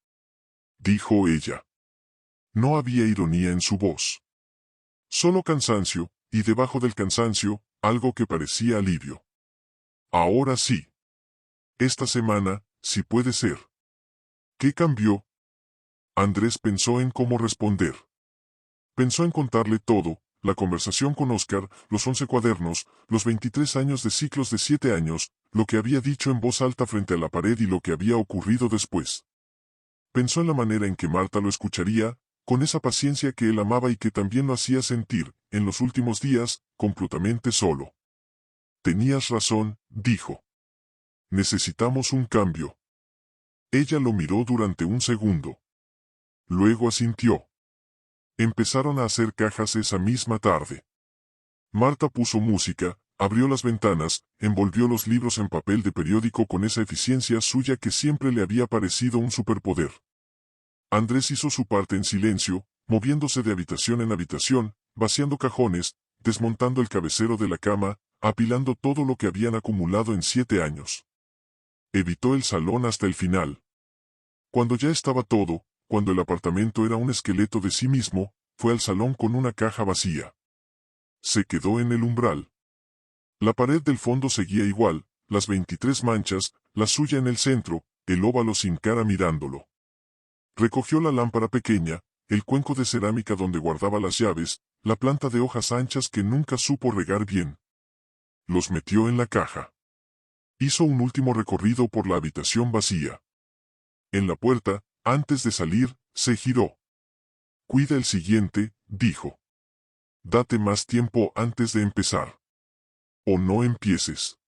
dijo ella. No había ironía en su voz. Solo cansancio, y debajo del cansancio, algo que parecía alivio. Ahora sí. Esta semana, sí puede ser. ¿Qué cambió? Andrés pensó en cómo responder. Pensó en contarle todo, la conversación con Oscar, los 11 cuadernos, los 23 años de ciclos de 7 años, lo que había dicho en voz alta frente a la pared y lo que había ocurrido después. Pensó en la manera en que Marta lo escucharía, con esa paciencia que él amaba y que también lo hacía sentir, en los últimos días, completamente solo. Tenías razón, dijo. Necesitamos un cambio. Ella lo miró durante un segundo. Luego asintió. Empezaron a hacer cajas esa misma tarde. Marta puso música, abrió las ventanas, envolvió los libros en papel de periódico con esa eficiencia suya que siempre le había parecido un superpoder. Andrés hizo su parte en silencio, moviéndose de habitación en habitación, vaciando cajones, desmontando el cabecero de la cama, apilando todo lo que habían acumulado en 7 años. Evitó el salón hasta el final. Cuando ya estaba todo, cuando el apartamento era un esqueleto de sí mismo, fue al salón con una caja vacía. Se quedó en el umbral. La pared del fondo seguía igual, las 23 manchas, la suya en el centro, el óvalo sin cara mirándolo. Recogió la lámpara pequeña, el cuenco de cerámica donde guardaba las llaves, la planta de hojas anchas que nunca supo regar bien. Los metió en la caja. Hizo un último recorrido por la habitación vacía. En la puerta, antes de salir, se giró. Cuida el siguiente, dijo. Date más tiempo antes de empezar. O no empieces.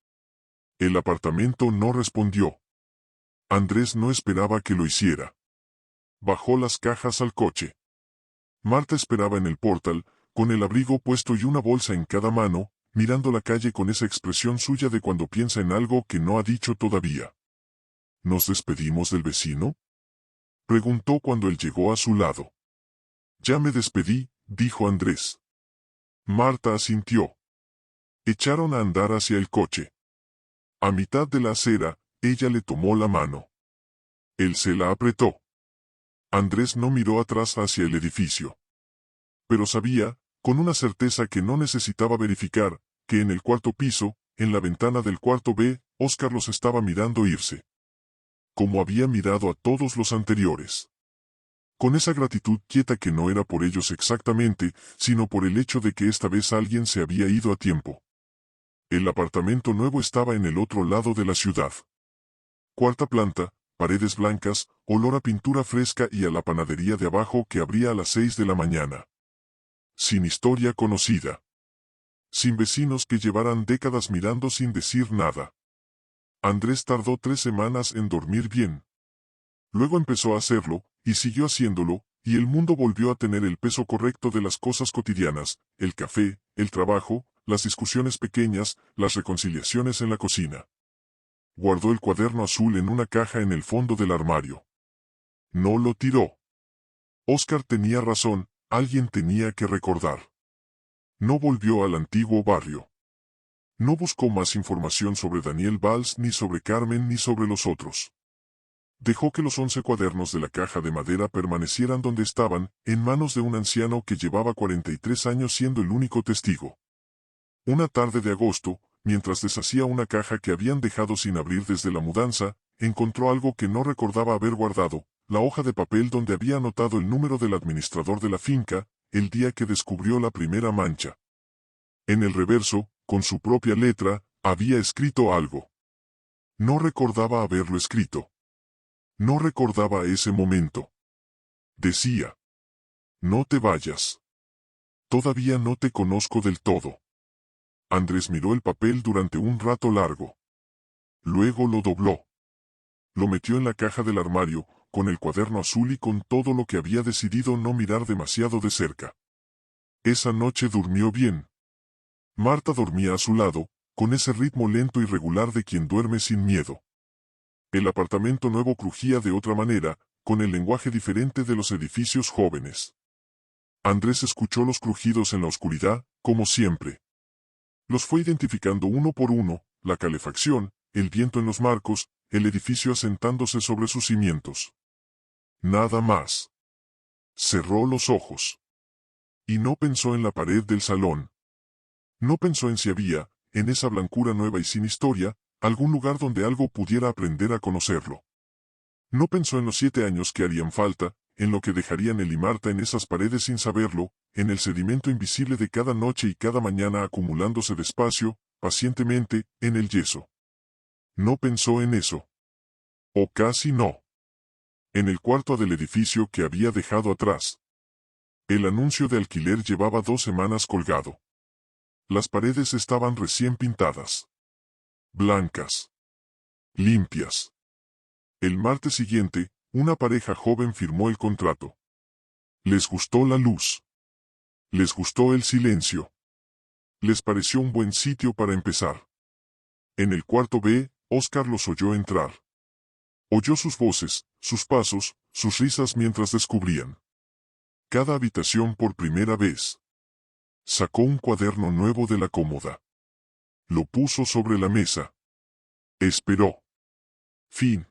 El apartamento no respondió. Andrés no esperaba que lo hiciera. Bajó las cajas al coche. Marta esperaba en el portal, con el abrigo puesto y una bolsa en cada mano, mirando la calle con esa expresión suya de cuando piensa en algo que no ha dicho todavía. ¿Nos despedimos del vecino?, preguntó cuando él llegó a su lado. Ya me despedí, dijo Andrés. Marta asintió. Echaron a andar hacia el coche. A mitad de la acera, ella le tomó la mano. Él se la apretó. Andrés no miró atrás hacia el edificio. Pero sabía, con una certeza que no necesitaba verificar, que en el cuarto piso, en la ventana del cuarto B, Oscar los estaba mirando irse. Como había mirado a todos los anteriores. Con esa gratitud quieta que no era por ellos exactamente, sino por el hecho de que esta vez alguien se había ido a tiempo. El apartamento nuevo estaba en el otro lado de la ciudad. Cuarta planta, paredes blancas, olor a pintura fresca y a la panadería de abajo que abría a las 6 de la mañana. Sin historia conocida. Sin vecinos que llevaran décadas mirando sin decir nada. Andrés tardó 3 semanas en dormir bien. Luego empezó a hacerlo, y siguió haciéndolo, y el mundo volvió a tener el peso correcto de las cosas cotidianas, el café, el trabajo, las discusiones pequeñas, las reconciliaciones en la cocina. guardó el cuaderno azul en una caja en el fondo del armario. No lo tiró. Oscar tenía razón, alguien tenía que recordar. No volvió al antiguo barrio. No buscó más información sobre Daniel Valls, ni sobre Carmen, ni sobre los otros. Dejó que los 11 cuadernos de la caja de madera permanecieran donde estaban, en manos de un anciano que llevaba 43 años siendo el único testigo. Una tarde de agosto, mientras deshacía una caja que habían dejado sin abrir desde la mudanza, encontró algo que no recordaba haber guardado, la hoja de papel donde había anotado el número del administrador de la finca, el día que descubrió la primera mancha. En el reverso, con su propia letra, había escrito algo. No recordaba haberlo escrito. No recordaba ese momento. Decía: no te vayas. Todavía no te conozco del todo. Andrés miró el papel durante un rato largo. Luego lo dobló. Lo metió en la caja del armario, con el cuaderno azul y con todo lo que había decidido no mirar demasiado de cerca. Esa noche durmió bien. Marta dormía a su lado, con ese ritmo lento y regular de quien duerme sin miedo. El apartamento nuevo crujía de otra manera, con el lenguaje diferente de los edificios jóvenes. Andrés escuchó los crujidos en la oscuridad, como siempre. Los fue identificando uno por uno: la calefacción, el viento en los marcos, el edificio asentándose sobre sus cimientos. Nada más. Cerró los ojos. Y no pensó en la pared del salón. No pensó en si había, en esa blancura nueva y sin historia, algún lugar donde algo pudiera aprender a conocerlo. No pensó en los 7 años que harían falta, en lo que dejarían él y Marta en esas paredes sin saberlo, en el sedimento invisible de cada noche y cada mañana acumulándose despacio, pacientemente, en el yeso. No pensó en eso. O casi no. En el cuarto del edificio que había dejado atrás. El anuncio de alquiler llevaba 2 semanas colgado. Las paredes estaban recién pintadas. Blancas. Limpias. El martes siguiente, una pareja joven firmó el contrato. Les gustó la luz. Les gustó el silencio. Les pareció un buen sitio para empezar. En el cuarto B, Oscar los oyó entrar. Oyó sus voces, sus pasos, sus risas mientras descubrían cada habitación por primera vez. Sacó un cuaderno nuevo de la cómoda. Lo puso sobre la mesa. Esperó. Fin.